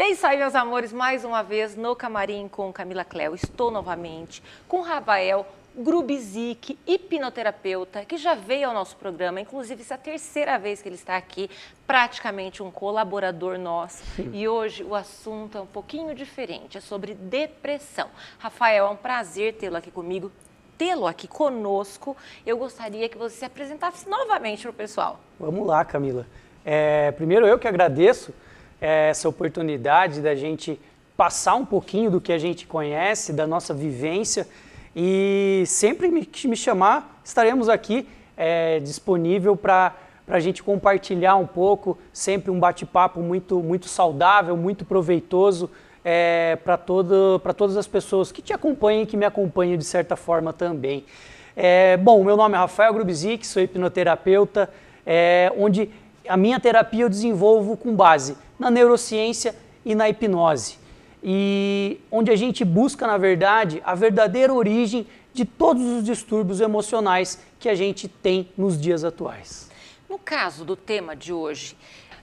É isso aí, meus amores, mais uma vez no Camarim com Camila Cléo. Estou novamente com Rafael Grubizic, hipnoterapeuta, que já veio ao nosso programa, inclusive essa é a terceira vez que ele está aqui, praticamente um colaborador nosso. E hoje o assunto é um pouquinho diferente, é sobre depressão. Rafael, é um prazer tê-lo aqui comigo, tê-lo aqui conosco. Eu gostaria que você se apresentasse novamente para o pessoal. Vamos lá, Camila. Primeiro eu que agradeço essa oportunidade da gente passar um pouquinho do que a gente conhece, da nossa vivência, e sempre que me chamar, estaremos aqui disponível para a gente compartilhar um pouco, sempre um bate-papo muito saudável, muito proveitoso para todas as pessoas que te acompanham e que me acompanham de certa forma também. Bom, meu nome é Rafael Grubizic, sou hipnoterapeuta, onde a minha terapia eu desenvolvo com base na neurociência e na hipnose. E onde a gente busca, na verdade, a verdadeira origem de todos os distúrbios emocionais que a gente tem nos dias atuais. No caso do tema de hoje,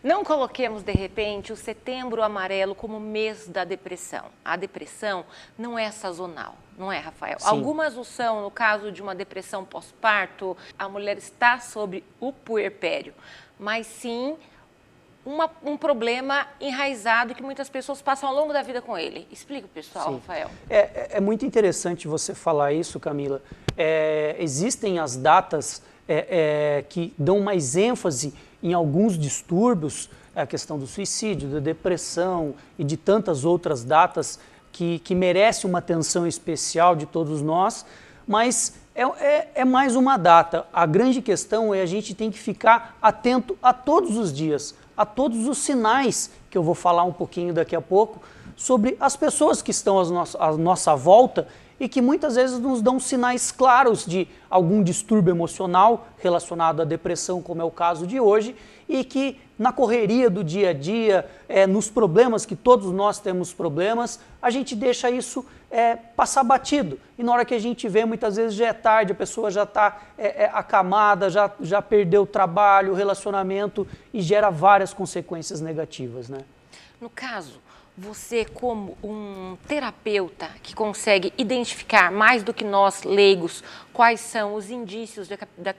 não coloquemos, de repente, o Setembro Amarelo como mês da depressão. A depressão não é sazonal, não é, Rafael? Sim. Algumas o são, no caso de uma depressão pós-parto, a mulher está sobre o puerpério, mas sim um problema enraizado que muitas pessoas passam ao longo da vida com ele. Explica, pessoal, Sim. Rafael. É muito interessante você falar isso, Camila. Existem as datas que dão mais ênfase em alguns distúrbios, a questão do suicídio, da depressão e de tantas outras datas que merecem uma atenção especial de todos nós, mas é mais uma data. A grande questão é a gente tem que ficar atento a todos os dias, a todos os sinais, que eu vou falar um pouquinho daqui a pouco, sobre as pessoas que estão à nossa volta e que muitas vezes nos dão sinais claros de algum distúrbio emocional relacionado à depressão, como é o caso de hoje, e que na correria do dia a dia, nos problemas, que todos nós temos problemas, a gente deixa isso passar batido. E na hora que a gente vê, muitas vezes já é tarde, a pessoa já está acamada, já perdeu o trabalho, o relacionamento e gera várias consequências negativas, né? No caso, você como um terapeuta que consegue identificar mais do que nós leigos quais são os indícios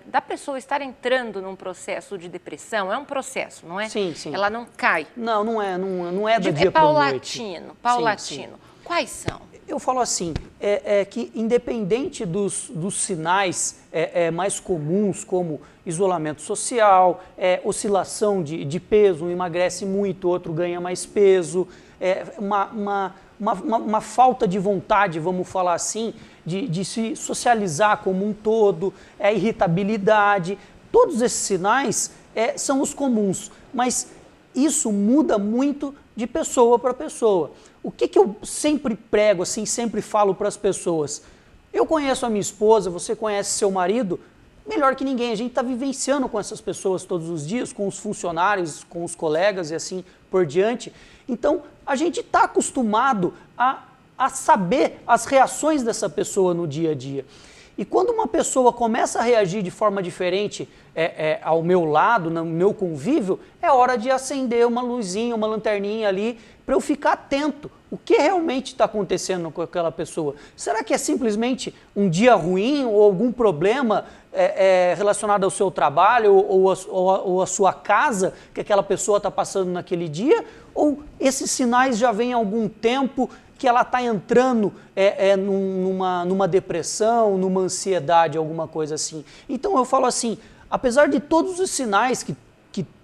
da pessoa estar entrando num processo de depressão, é um processo, não é? Sim, sim. Ela não cai. Não é do dia para noite. Paulatino. Sim. Quais são? Eu falo assim, que independente dos sinais mais comuns, como isolamento social, oscilação de peso, um emagrece muito, outro ganha mais peso, uma falta de vontade, vamos falar assim, de se socializar como um todo, irritabilidade, todos esses sinais são os comuns, mas isso muda muito de pessoa para pessoa. O que eu sempre prego, assim, sempre falo para as pessoas? Eu conheço a minha esposa, você conhece seu marido, melhor que ninguém. A gente está vivenciando com essas pessoas todos os dias, com os funcionários, com os colegas e assim por diante. Então, a gente está acostumado a saber as reações dessa pessoa no dia a dia. E quando uma pessoa começa a reagir de forma diferente ao meu lado, no meu convívio, é hora de acender uma luzinha, uma lanterninha ali, para eu ficar atento. O que realmente está acontecendo com aquela pessoa? Será que é simplesmente um dia ruim ou algum problema relacionado ao seu trabalho ou à sua casa que aquela pessoa está passando naquele dia? Ou esses sinais já vêm há algum tempo que ela está entrando numa depressão, numa ansiedade, alguma coisa assim? Então eu falo assim, apesar de todos os sinais que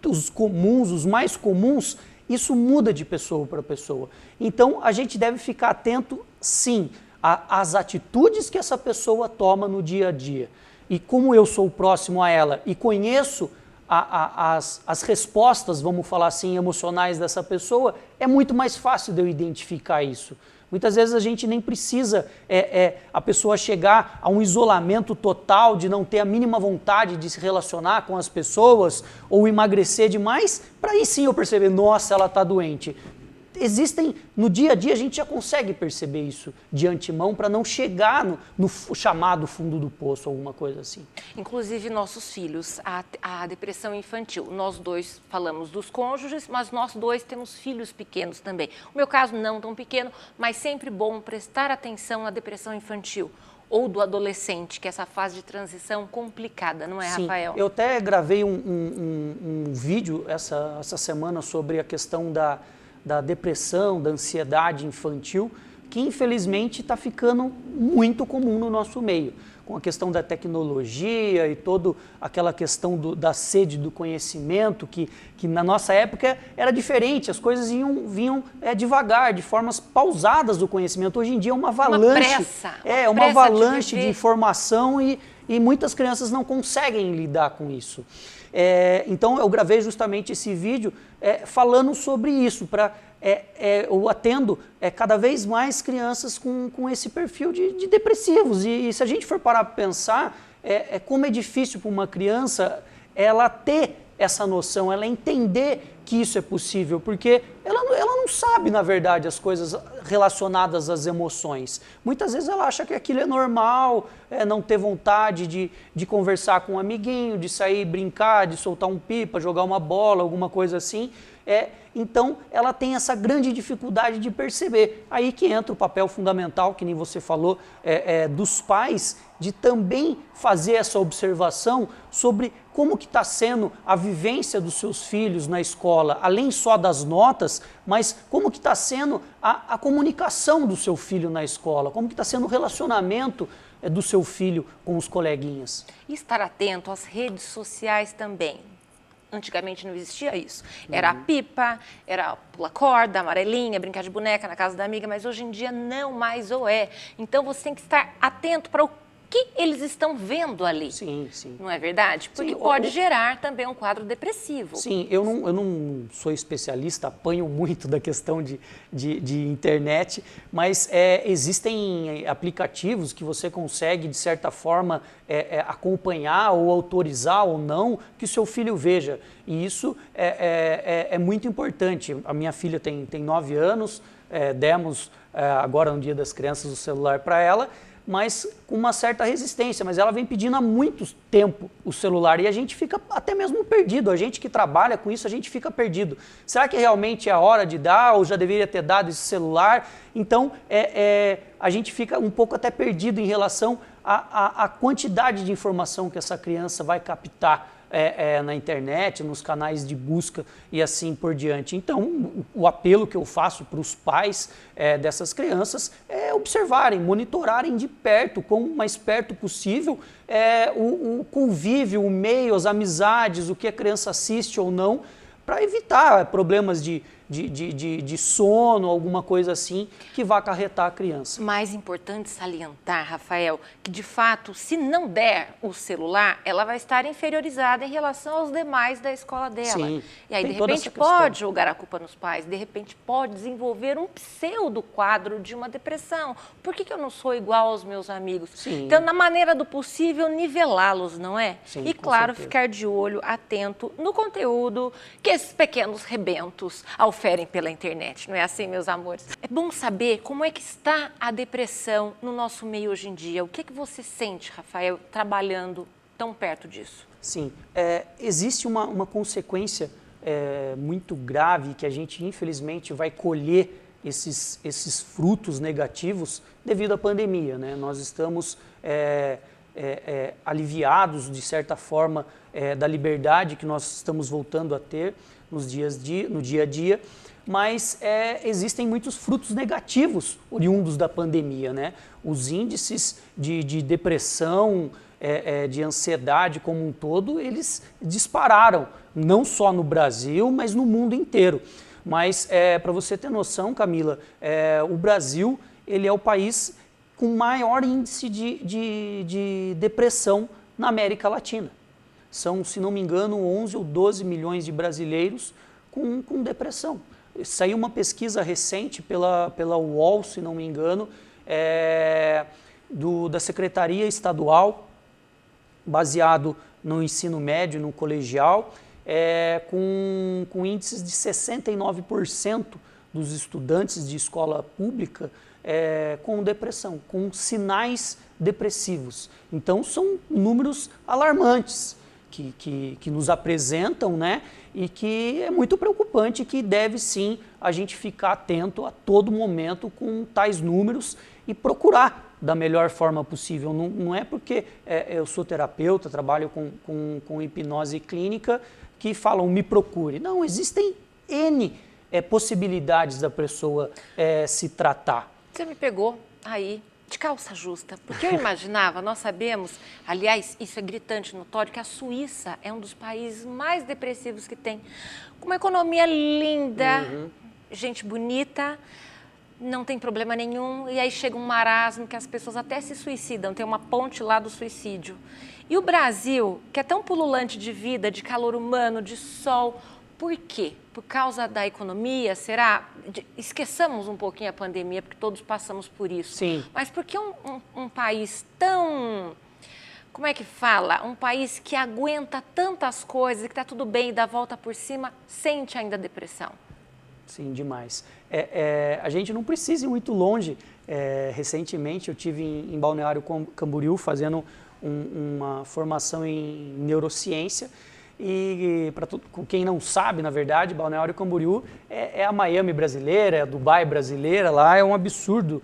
os comuns, os mais comuns, isso muda de pessoa para pessoa. Então, a gente deve ficar atento, sim, às atitudes que essa pessoa toma no dia a dia. E como eu sou próximo a ela e conheço as respostas, vamos falar assim, emocionais dessa pessoa, é muito mais fácil de eu identificar isso. Muitas vezes a gente nem precisa a pessoa chegar a um isolamento total, de não ter a mínima vontade de se relacionar com as pessoas ou emagrecer demais, para aí sim eu perceber, nossa, ela está doente. existem, no dia a dia a gente já consegue perceber isso de antemão para não chegar no chamado fundo do poço, alguma coisa assim. Inclusive nossos filhos, a depressão infantil, nós dois falamos dos cônjuges, mas nós dois temos filhos pequenos também. O meu caso não tão pequeno, mas sempre bom prestar atenção na depressão infantil ou do adolescente, que é essa fase de transição complicada, não é, Sim, Rafael? eu até gravei um vídeo essa semana sobre a questão da depressão, da ansiedade infantil, que infelizmente está ficando muito comum no nosso meio, com a questão da tecnologia e toda aquela questão da sede do conhecimento, que na nossa época era diferente, as coisas vinham devagar, de formas pausadas do conhecimento. Hoje em dia é uma avalanche, uma avalanche de informação e muitas crianças não conseguem lidar com isso. Então eu gravei justamente esse vídeo falando sobre isso, eu atendo cada vez mais crianças com esse perfil de depressivos. E se a gente for parar para pensar, como é difícil para uma criança ela ter essa noção, ela entender que isso é possível, porque ela não sabe, na verdade, as coisas relacionadas às emoções. Muitas vezes ela acha que aquilo é normal, não ter vontade de conversar com um amiguinho, de sair brincar, de soltar um pipa, jogar uma bola, alguma coisa assim. Então, ela tem essa grande dificuldade de perceber. Aí que entra o papel fundamental, que nem você falou, dos pais, de também fazer essa observação sobre como que está sendo a vivência dos seus filhos na escola, além só das notas, mas como que está sendo a comunicação do seu filho na escola, como que está sendo o relacionamento do seu filho com os coleguinhas. E estar atento às redes sociais também. Antigamente não existia isso. Era a pipa, era pular corda, amarelinha, brincar de boneca na casa da amiga, mas hoje em dia não mais é. Então você tem que estar atento para o que eles estão vendo ali. Sim, sim. Não é verdade? Porque pode gerar também um quadro depressivo. Sim, eu não sou especialista, apanho muito da questão de internet, mas existem aplicativos que você consegue, de certa forma, acompanhar ou autorizar ou não que o seu filho veja. E isso é muito importante. A minha filha tem 9 anos, demos agora no Dia das Crianças o celular para ela, mas com uma certa resistência, mas ela vem pedindo há muito tempo o celular e a gente fica até mesmo perdido, a gente que trabalha com isso, a gente fica perdido. Será que realmente é a hora de dar ou já deveria ter dado esse celular? Então, a gente fica um pouco até perdido em relação à quantidade de informação que essa criança vai captar na internet, nos canais de busca e assim por diante. Então, o apelo que eu faço para os pais dessas crianças é observarem, monitorarem de perto, quão mais perto possível, o convívio, o meio, as amizades, o que a criança assiste ou não, para evitar problemas de sono, alguma coisa assim, que vá acarretar a criança. Mais importante salientar, Rafael, que de fato, se não der o celular, ela vai estar inferiorizada em relação aos demais da escola dela. Sim, e aí, de repente, pode jogar a culpa nos pais, de repente pode desenvolver um pseudo quadro de uma depressão. Por que eu não sou igual aos meus amigos? Sim. Então, na maneira do possível, nivelá-los, não é? Sim, e, claro, certeza. ficar de olho, atento no conteúdo que esses pequenos rebentos oferem pela internet, não é assim, meus amores? É bom saber como é que está a depressão no nosso meio hoje em dia. O que você sente, Rafael, trabalhando tão perto disso? Sim, existe uma consequência muito grave que a gente, infelizmente, vai colher esses frutos negativos devido à pandemia, né? Nós estamos aliviados, de certa forma, da liberdade que nós estamos voltando a ter no dia a dia, mas existem muitos frutos negativos oriundos da pandemia, né? Os índices de depressão, de ansiedade como um todo, eles dispararam, não só no Brasil, mas no mundo inteiro. Mas, para você ter noção, Camila, o Brasil ele é o país com maior índice de depressão na América Latina. São, se não me engano, 11 ou 12 milhões de brasileiros com depressão. Saiu uma pesquisa recente pela UOL, se não me engano, da Secretaria Estadual, baseado no ensino médio, no colegial, com índices de 69% dos estudantes de escola pública com depressão, com sinais depressivos. Então, são números alarmantes que nos apresentam, né? E que é muito preocupante, que deve sim a gente ficar atento a todo momento com tais números e procurar da melhor forma possível. Não é porque eu sou terapeuta, trabalho com hipnose clínica, que falam me procure. Não, existem N possibilidades da pessoa se tratar. Você me pegou aí de calça justa, porque eu imaginava, nós sabemos, aliás, isso é gritante, notório, que a Suíça é um dos países mais depressivos que tem, com uma economia linda, gente bonita, não tem problema nenhum, e aí chega um marasmo que as pessoas até se suicidam, tem uma ponte lá do suicídio. E o Brasil, que é tão pululante de vida, de calor humano, de sol, por quê? Por causa da economia, será? Esqueçamos um pouquinho a pandemia, porque todos passamos por isso. Sim. Mas por que um país tão... Como é que fala? Um país que aguenta tantas coisas, que está tudo bem e dá a volta por cima, sente ainda depressão? Sim, demais. A gente não precisa ir muito longe. Recentemente eu tive em Balneário Camboriú fazendo uma formação em neurociência. E para quem não sabe, na verdade, Balneário Camboriú é a Miami brasileira, é a Dubai brasileira. Lá é um absurdo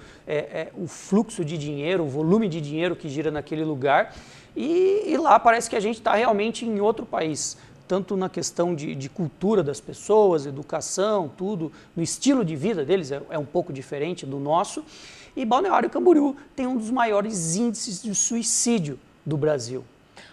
o fluxo de dinheiro, o volume de dinheiro que gira naquele lugar. E lá parece que a gente está realmente em outro país, tanto na questão de cultura das pessoas, educação, tudo, no estilo de vida deles é um pouco diferente do nosso. E Balneário Camboriú tem um dos maiores índices de suicídio do Brasil.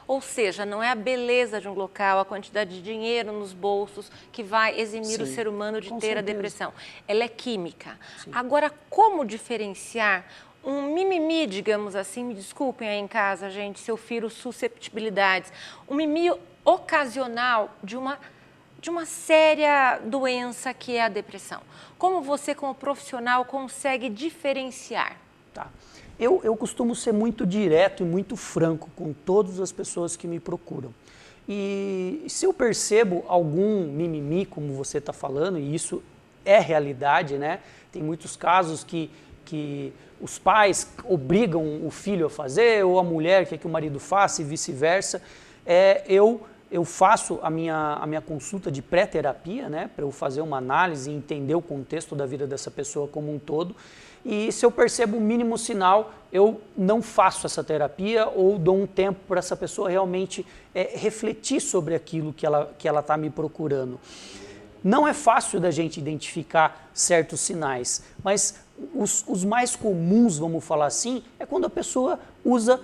Ou seja, não é a beleza de um local, a quantidade de dinheiro nos bolsos que vai eximir Sim, o ser humano de ter a depressão. Ela é química. Sim. Agora, como diferenciar um mimimi, digamos assim, me desculpem aí em casa, gente, se eu firo susceptibilidades, um mimimi ocasional de uma séria doença que é a depressão? Como você, como profissional, consegue diferenciar? Tá. Eu costumo ser muito direto e muito franco com todas as pessoas que me procuram. E se eu percebo algum mimimi, como você está falando, e isso é realidade, né? Tem muitos casos que os pais obrigam o filho a fazer, ou a mulher quer que o marido faça e vice-versa. Eu faço a minha consulta de pré-terapia, né, para eu fazer uma análise e entender o contexto da vida dessa pessoa como um todo. E se eu percebo o mínimo sinal, eu não faço essa terapia ou dou um tempo para essa pessoa realmente refletir sobre aquilo que ela está me procurando. Não é fácil da gente identificar certos sinais, mas os mais comuns, vamos falar assim, é quando a pessoa usa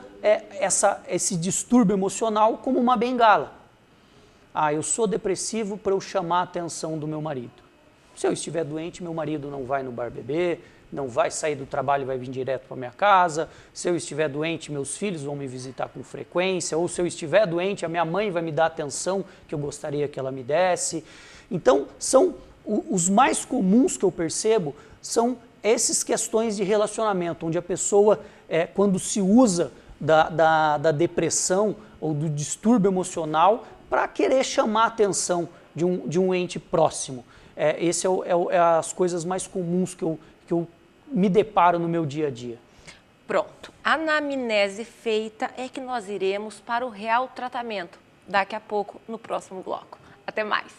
esse distúrbio emocional como uma bengala. Eu sou depressivo para eu chamar a atenção do meu marido. Se eu estiver doente, meu marido não vai no bar beber, não vai sair do trabalho e vai vir direto para minha casa. Se eu estiver doente, meus filhos vão me visitar com frequência. Ou se eu estiver doente, a minha mãe vai me dar a atenção que eu gostaria que ela me desse. Então, são os mais comuns que eu percebo, são essas questões de relacionamento, onde a pessoa, quando se usa da depressão ou do distúrbio emocional, para querer chamar a atenção de um ente próximo. Esse é as coisas mais comuns que eu me deparo no meu dia a dia. Pronto. A anamnese feita é que nós iremos para o real tratamento daqui a pouco no próximo bloco. Até mais.